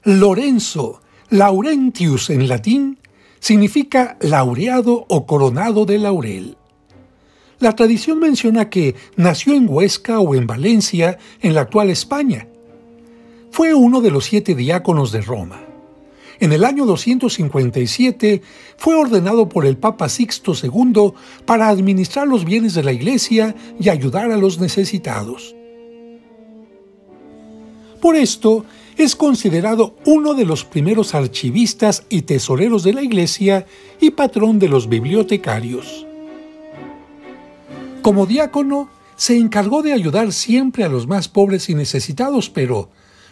Lorenzo, Laurentius en latín, significa laureado o coronado de laurel. La tradición menciona que nació en Huesca o en Valencia, en la actual España. Fue uno de los 7 diáconos de Roma. En el año 257 fue ordenado por el Papa Sixto II para administrar los bienes de la Iglesia y ayudar a los necesitados. Por esto, es considerado uno de los primeros archivistas y tesoreros de la Iglesia y patrón de los bibliotecarios. Como diácono, se encargó de ayudar siempre a los más pobres y necesitados, pero,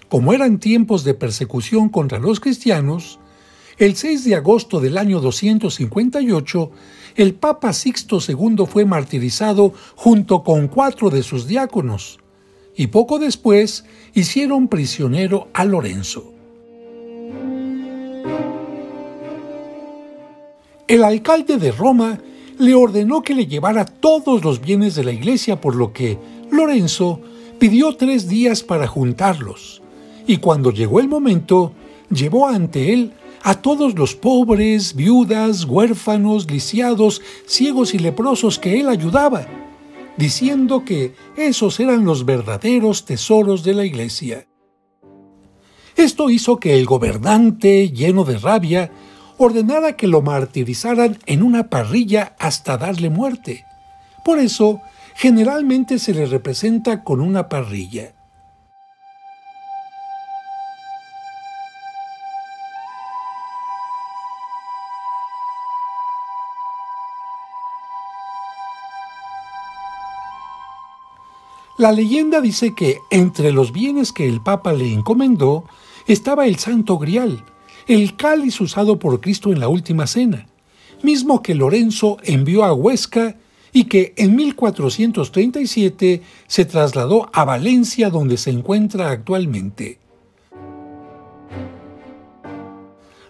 como eran tiempos de persecución contra los cristianos, el 6 de agosto del año 258, el Papa Sixto II fue martirizado junto con 4 de sus diáconos, y poco después hicieron prisionero a Lorenzo. El alcalde de Roma le ordenó que le llevara todos los bienes de la iglesia, por lo que Lorenzo pidió 3 días para juntarlos, y cuando llegó el momento, llevó ante él a todos los pobres, viudas, huérfanos, lisiados, ciegos y leprosos que él ayudaba, diciendo que esos eran los verdaderos tesoros de la iglesia. Esto hizo que el gobernante, lleno de rabia, ordenara que lo martirizaran en una parrilla hasta darle muerte. Por eso, generalmente se le representa con una parrilla. La leyenda dice que entre los bienes que el Papa le encomendó estaba el Santo Grial, el cáliz usado por Cristo en la Última Cena, mismo que Lorenzo envió a Huesca y que en 1437 se trasladó a Valencia, donde se encuentra actualmente.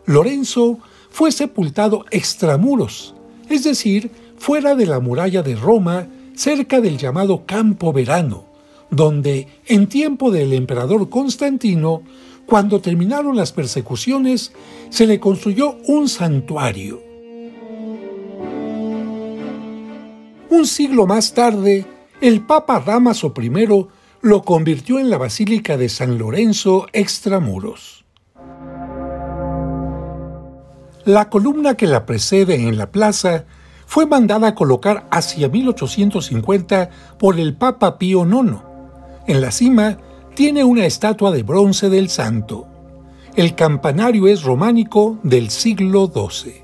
Lorenzo fue sepultado extramuros, es decir, fuera de la muralla de Roma, cerca del llamado Campo Verano, donde, en tiempo del emperador Constantino, cuando terminaron las persecuciones, se le construyó un santuario. Un siglo más tarde, el Papa Dámaso I lo convirtió en la Basílica de San Lorenzo extramuros. La columna que la precede en la plaza fue mandada a colocar hacia 1850 por el Papa Pío IX. En la cima tiene una estatua de bronce del santo. El campanario es románico del siglo XII.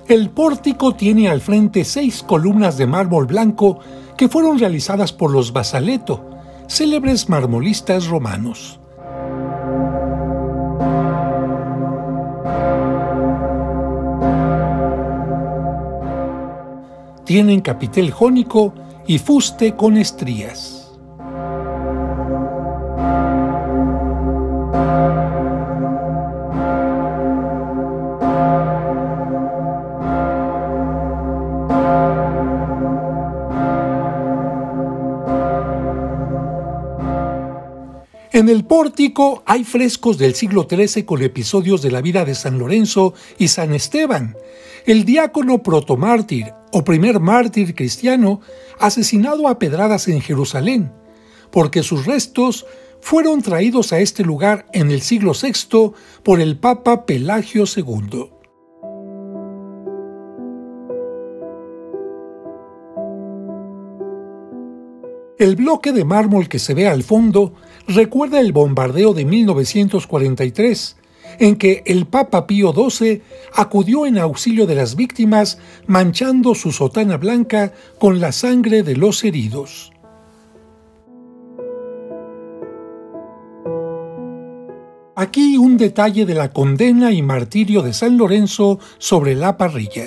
El pórtico tiene al frente 6 columnas de mármol blanco que fueron realizadas por los Basaleto, célebres marmolistas romanos. Tienen capitel jónico y fuste con estrías. En el pórtico hay frescos del siglo XIII con episodios de la vida de San Lorenzo y San Esteban, el diácono protomártir o primer mártir cristiano asesinado a pedradas en Jerusalén, porque sus restos fueron traídos a este lugar en el siglo VI por el Papa Pelagio II. El bloque de mármol que se ve al fondo recuerda el bombardeo de 1943, en que el Papa Pío XII acudió en auxilio de las víctimas manchando su sotana blanca con la sangre de los heridos. Aquí un detalle de la condena y martirio de San Lorenzo sobre la parrilla.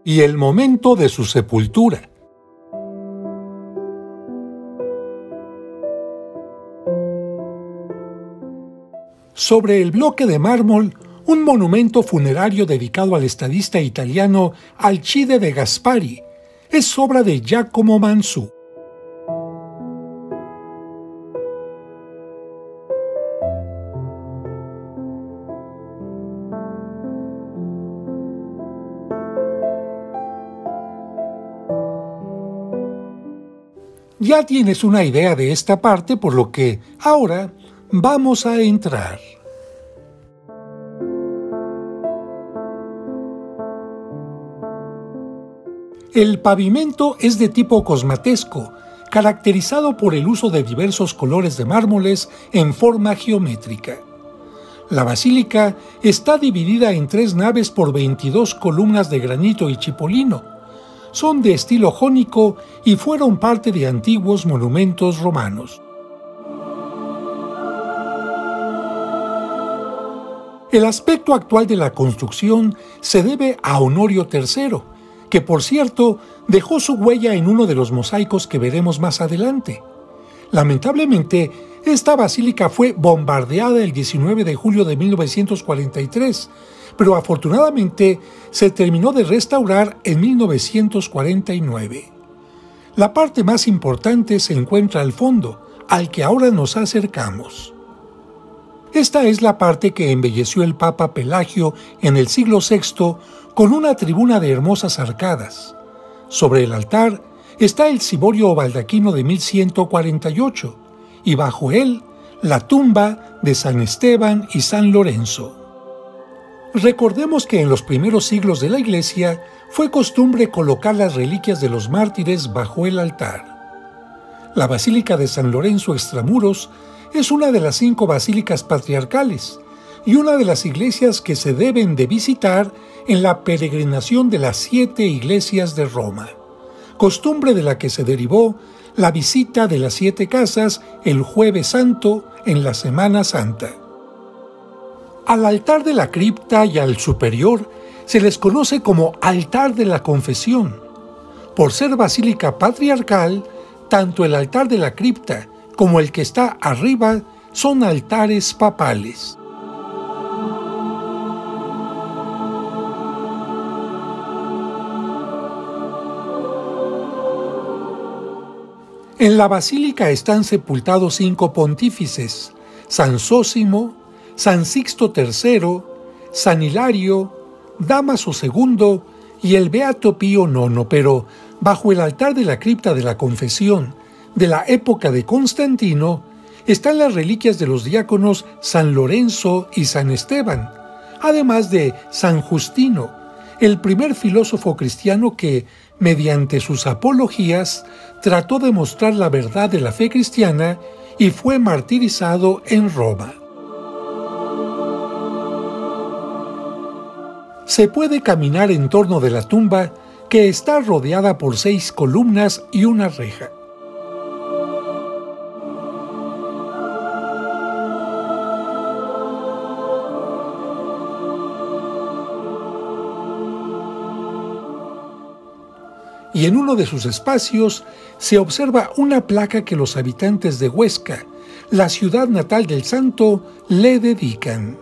Y el momento de su sepultura. Sobre el bloque de mármol, un monumento funerario dedicado al estadista italiano Alcide de Gasperi. Es obra de Giacomo Mansu. Ya tienes una idea de esta parte, por lo que ahora vamos a entrar. El pavimento es de tipo cosmatesco, caracterizado por el uso de diversos colores de mármoles en forma geométrica. La basílica está dividida en 3 naves por 22 columnas de granito y chipolino. Son de estilo jónico y fueron parte de antiguos monumentos romanos. El aspecto actual de la construcción se debe a Honorio III, que por cierto dejó su huella en uno de los mosaicos que veremos más adelante. Lamentablemente, esta basílica fue bombardeada el 19 de julio de 1943, pero afortunadamente se terminó de restaurar en 1949. La parte más importante se encuentra al fondo, al que ahora nos acercamos. Esta es la parte que embelleció el Papa Pelagio en el siglo VI con una tribuna de hermosas arcadas. Sobre el altar está el ciborio o baldaquino de 1148 y bajo él la tumba de San Esteban y San Lorenzo. Recordemos que en los primeros siglos de la Iglesia fue costumbre colocar las reliquias de los mártires bajo el altar. La Basílica de San Lorenzo Extramuros es una de las 5 basílicas patriarcales y una de las iglesias que se deben de visitar en la peregrinación de las 7 iglesias de Roma, costumbre de la que se derivó la visita de las 7 casas el Jueves Santo en la Semana Santa. Al altar de la cripta y al superior se les conoce como altar de la confesión. Por ser basílica patriarcal, tanto el altar de la cripta como el que está arriba son altares papales. En la basílica están sepultados 5 pontífices: San Zósimo, San Sixto III, San Hilario, Dámaso II y el Beato Pío IX, pero bajo el altar de la cripta de la Confesión de la época de Constantino están las reliquias de los diáconos San Lorenzo y San Esteban, además de San Justino, el primer filósofo cristiano que, mediante sus apologías, trató de mostrar la verdad de la fe cristiana y fue martirizado en Roma. Se puede caminar en torno de la tumba, que está rodeada por 6 columnas y una reja. Y en uno de sus espacios se observa una placa que los habitantes de Huesca, la ciudad natal del santo, le dedican.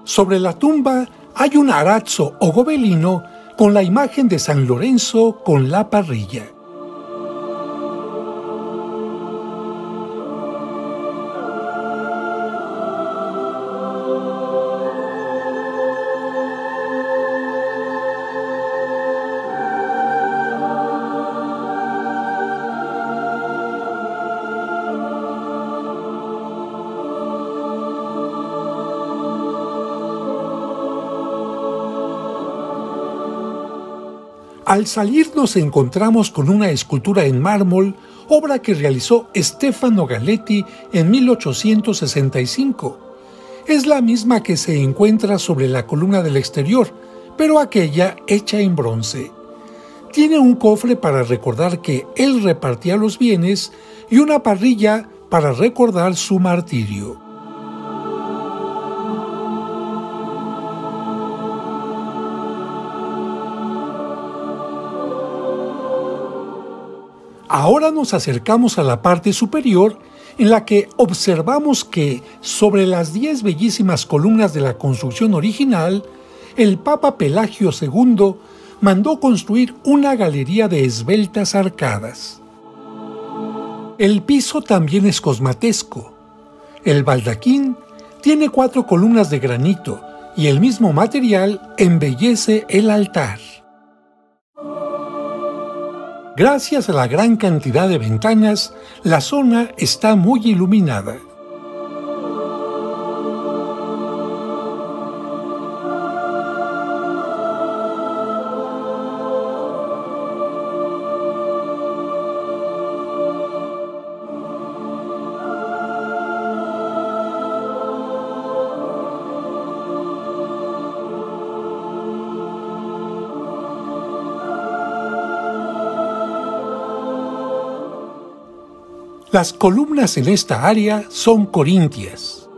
Sobre la tumba hay un arazzo o gobelino con la imagen de San Lorenzo con la parrilla. Al salir nos encontramos con una escultura en mármol, obra que realizó Stefano Galetti en 1865. Es la misma que se encuentra sobre la columna del exterior, pero aquella hecha en bronce. Tiene un cofre para recordar que él repartía los bienes y una parrilla para recordar su martirio. Ahora nos acercamos a la parte superior, en la que observamos que sobre las 10 bellísimas columnas de la construcción original, el Papa Pelagio II mandó construir una galería de esbeltas arcadas. El piso también es cosmatesco. El baldaquín tiene 4 columnas de granito y el mismo material embellece el altar. Gracias a la gran cantidad de ventanas, la zona está muy iluminada. Las columnas en esta área son corintias.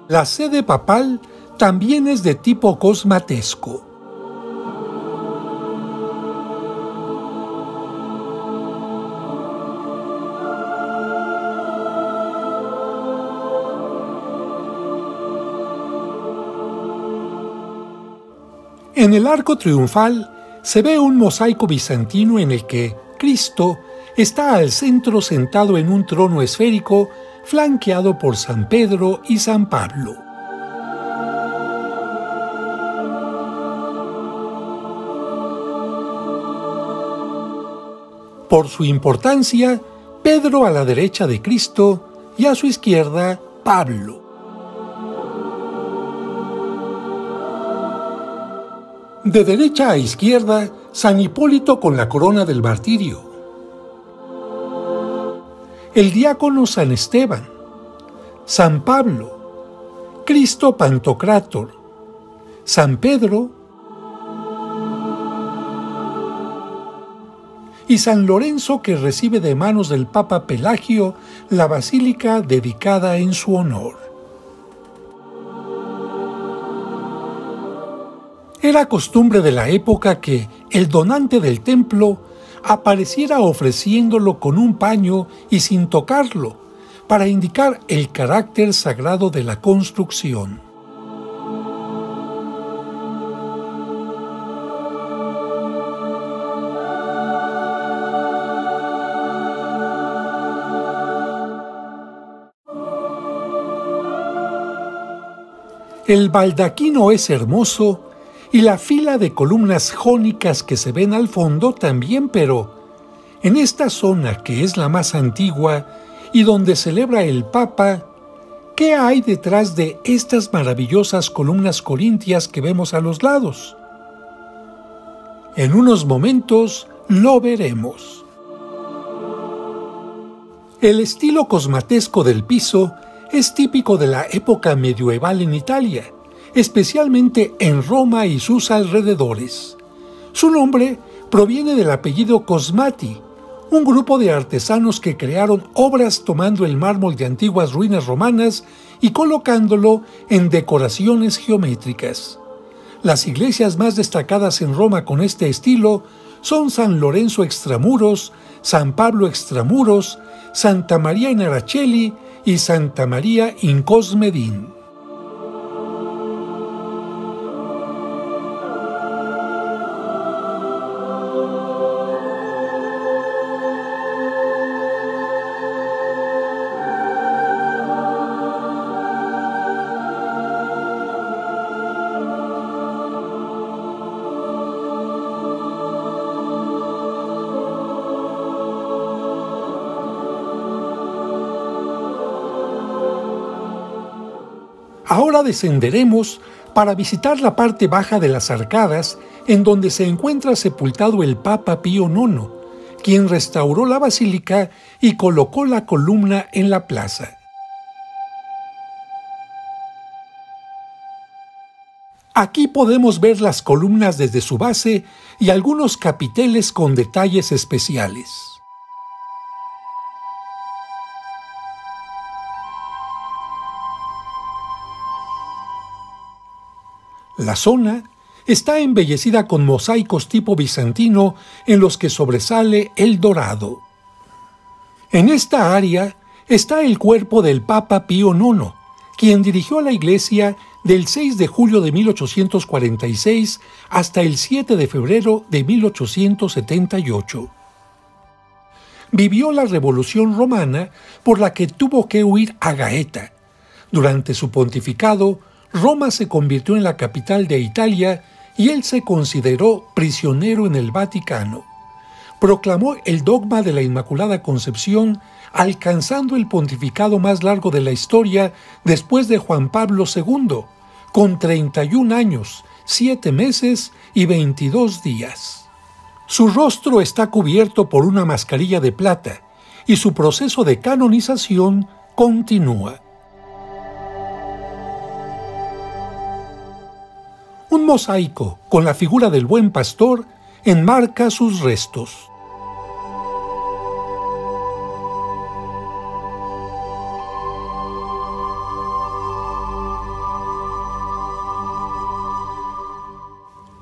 La sede papal también es de tipo cosmatesco. En el arco triunfal se ve un mosaico bizantino en el que Cristo está al centro sentado en un trono esférico flanqueado por San Pedro y San Pablo. Por su importancia, Pedro a la derecha de Cristo y a su izquierda Pablo. De derecha a izquierda, San Hipólito con la corona del martirio. El diácono San Esteban, San Pablo, Cristo Pantocrátor, San Pedro y San Lorenzo, que recibe de manos del Papa Pelagio la basílica dedicada en su honor. Era costumbre de la época que el donante del templo apareciera ofreciéndolo con un paño y sin tocarlo, para indicar el carácter sagrado de la construcción. El baldaquino es hermoso y la fila de columnas jónicas que se ven al fondo también, pero en esta zona, que es la más antigua y donde celebra el Papa, ¿qué hay detrás de estas maravillosas columnas corintias que vemos a los lados? En unos momentos lo veremos. El estilo cosmatesco del piso es típico de la época medieval en Italia, especialmente en Roma y sus alrededores. Su nombre proviene del apellido Cosmati, un grupo de artesanos que crearon obras tomando el mármol de antiguas ruinas romanas y colocándolo en decoraciones geométricas. Las iglesias más destacadas en Roma con este estilo son San Lorenzo Extramuros, San Pablo Extramuros, Santa María in Araceli y Santa María in Cosmedin. Ahora descenderemos para visitar la parte baja de las arcadas, en donde se encuentra sepultado el Papa Pío IX, quien restauró la basílica y colocó la columna en la plaza. Aquí podemos ver las columnas desde su base y algunos capiteles con detalles especiales. La zona está embellecida con mosaicos tipo bizantino en los que sobresale el dorado. En esta área está el cuerpo del Papa Pío IX, quien dirigió a la iglesia del 6 de julio de 1846 hasta el 7 de febrero de 1878. Vivió la Revolución Romana, por la que tuvo que huir a Gaeta. Durante su pontificado, Roma se convirtió en la capital de Italia y él se consideró prisionero en el Vaticano. Proclamó el dogma de la Inmaculada Concepción, alcanzando el pontificado más largo de la historia después de Juan Pablo II, con 31 años, 7 meses y 22 días. Su rostro está cubierto por una mascarilla de plata y su proceso de canonización continúa. Un mosaico con la figura del Buen Pastor enmarca sus restos.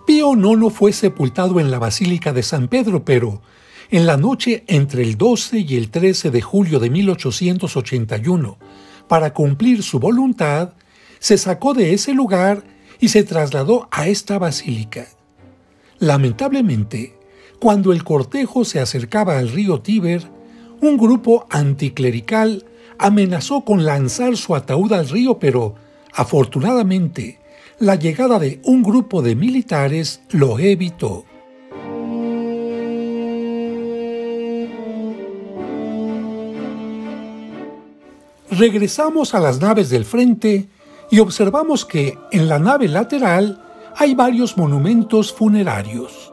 Pío IX fue sepultado en la Basílica de San Pedro, pero en la noche entre el 12 y el 13 de julio de 1881, para cumplir su voluntad, se sacó de ese lugar y se trasladó a esta basílica. Lamentablemente, cuando el cortejo se acercaba al río Tíber, un grupo anticlerical amenazó con lanzar su ataúd al río, pero, afortunadamente, la llegada de un grupo de militares lo evitó. Regresamos a las naves del frente y observamos que en la nave lateral hay varios monumentos funerarios.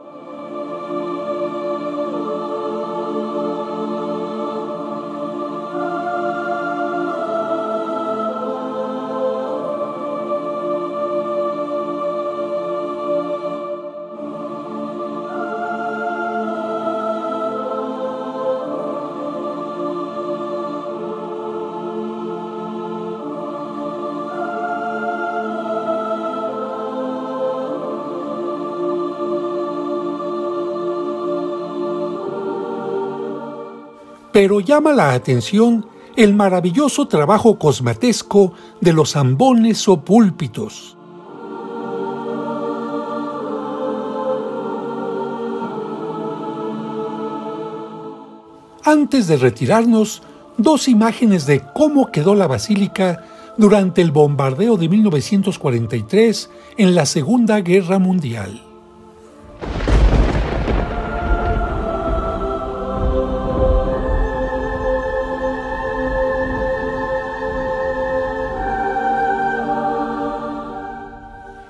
Pero llama la atención el maravilloso trabajo cosmatesco de los ambones o púlpitos. Antes de retirarnos, dos imágenes de cómo quedó la basílica durante el bombardeo de 1943 en la Segunda Guerra Mundial.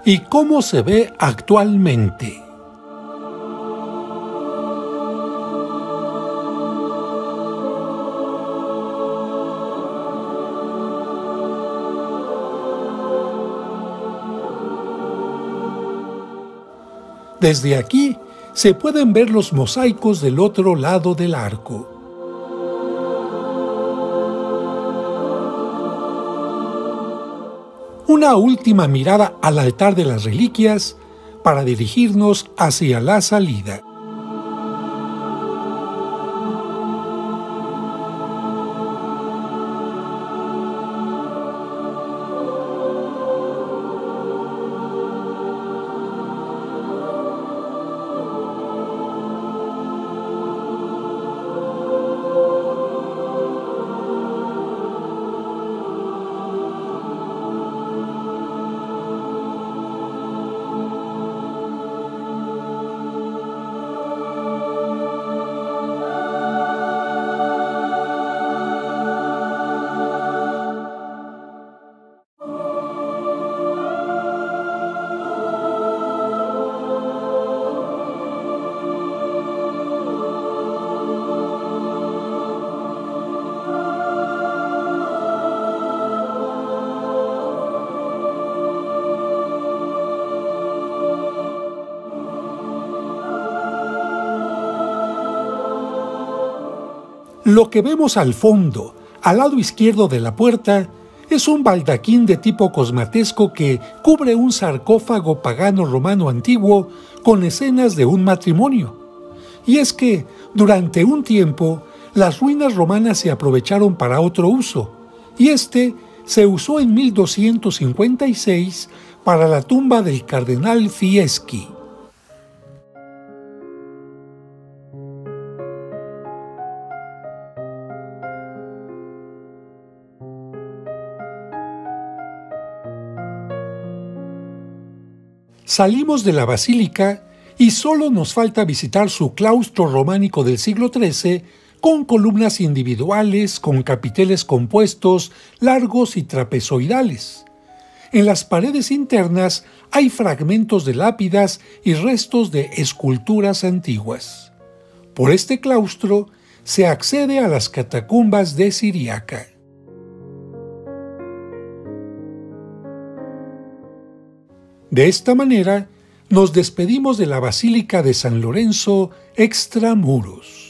¿Y cómo se ve actualmente? Desde aquí se pueden ver los mosaicos del otro lado del arco. Una última mirada al altar de las reliquias para dirigirnos hacia la salida. Lo que vemos al fondo, al lado izquierdo de la puerta, Es un baldaquín de tipo cosmatesco que cubre un sarcófago pagano romano antiguo con escenas de un matrimonio. Y es que, durante un tiempo, las ruinas romanas se aprovecharon para otro uso, y este se usó en 1256 para la tumba del cardenal Fieschi. Salimos de la basílica y solo nos falta visitar su claustro románico del siglo XIII con columnas individuales, con capiteles compuestos, largos y trapezoidales. En las paredes internas hay fragmentos de lápidas y restos de esculturas antiguas. Por este claustro se accede a las catacumbas de Siriaca. De esta manera, nos despedimos de la Basílica de San Lorenzo extramuros.